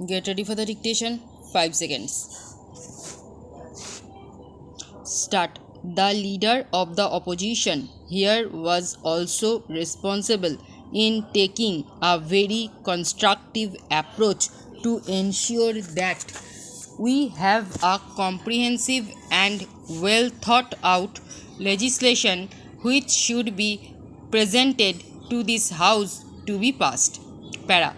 Get ready for the dictation. 5 seconds. Start. The leader of the opposition here was also responsible in taking a very constructive approach to ensure that we have a comprehensive and well thought out legislation which should be presented to this house to be passed. Para.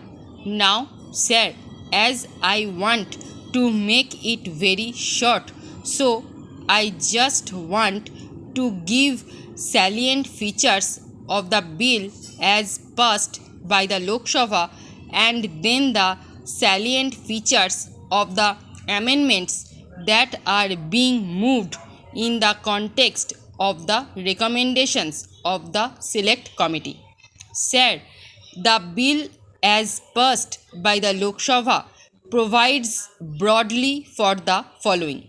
Now, sir, as I want to make it very short, so I just want to give salient features of the bill as passed by the Lok Sabha and then the salient features of the amendments that are being moved in the context of the recommendations of the Select Committee. Sir, the bill as passed by the Lok Sabha provides broadly for the following.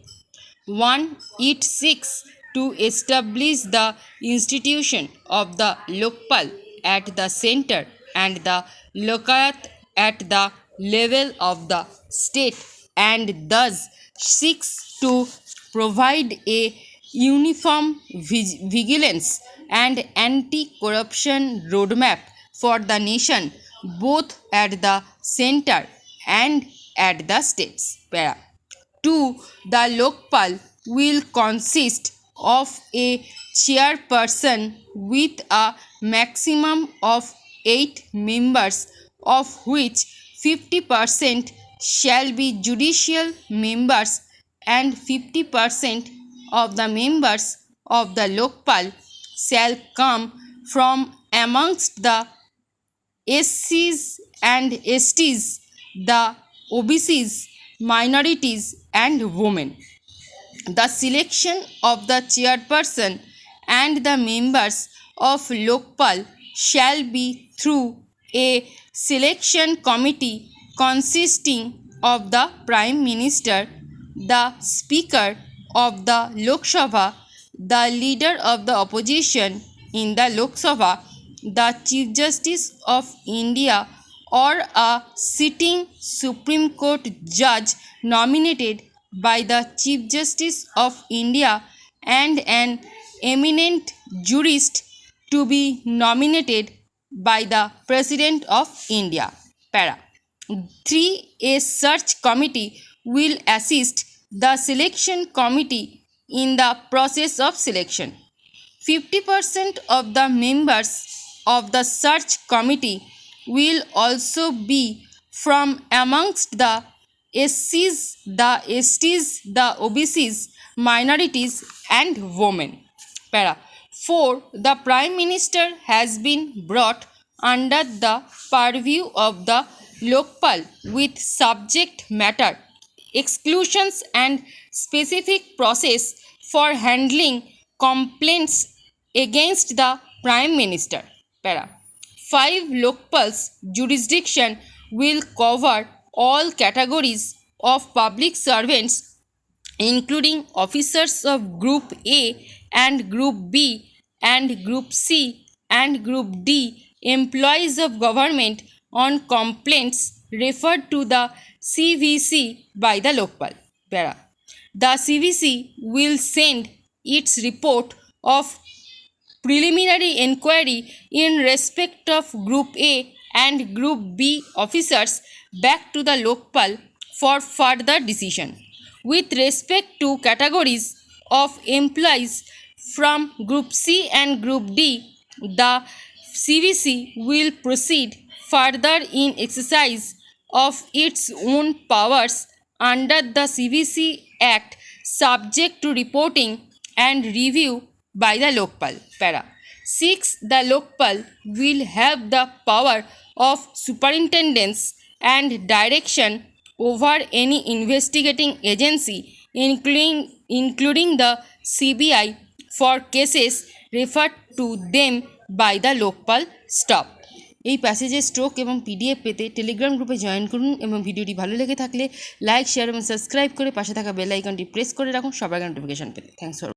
1. It seeks to establish the institution of the Lokpal at the center and the Lokayat at the level of the state, and thus seeks to provide a uniform vigilance and anti-corruption roadmap for the nation, both at the center and at the states. 2. The Lokpal will consist of a chairperson with a maximum of 8 members, of which 50% shall be judicial members and 50% of the members of the Lokpal shall come from amongst the SCs and STs, the OBCs, minorities and women. The selection of the chairperson and the members of Lokpal shall be through a selection committee consisting of the Prime Minister, the Speaker of the Lok Sabha, the Leader of the Opposition in the Lok Sabha, the Chief Justice of India, or a sitting Supreme Court judge nominated by the Chief Justice of India, and an eminent jurist to be nominated by the President of India. Para. 3. A search committee will assist the selection committee in the process of selection. 50% of the members of the search committee will also be from amongst the SCs, the STs, the OBCs, minorities and women. 4. The Prime Minister has been brought under the purview of the Lokpal with subject matter exclusions and specific process for handling complaints against the Prime Minister. 5. Lokpal's jurisdiction will cover all categories of public servants, including officers of Group A and Group B and Group C and Group D, employees of government on complaints referred to the CVC by the Lokpal. The CVC will send its report of preliminary inquiry in respect of Group A and Group B officers back to the Lokpal for further decision. With respect to categories of employees from Group C and Group D, the CVC will proceed further in exercise of its own powers under the CVC Act, subject to reporting and review by the Lokpal. 6. The Lokpal will have the power of superintendence and direction over any investigating agency, including the CBI, for cases referred to them by the Lokpal staff. এই প্যাসেজের stroke এবং PDF পেতে Telegram গ্রুপে join করুন এবং ভিডিওটি ভালো লেগে থাকলে লাইক, শেয়ার এবং সাবস্ক্রাইব করে পাশে থাকা বেল আইকনটি প্রেস করে রাখুন সবার আগে নোটিফিকেশন পেতে। Thanks for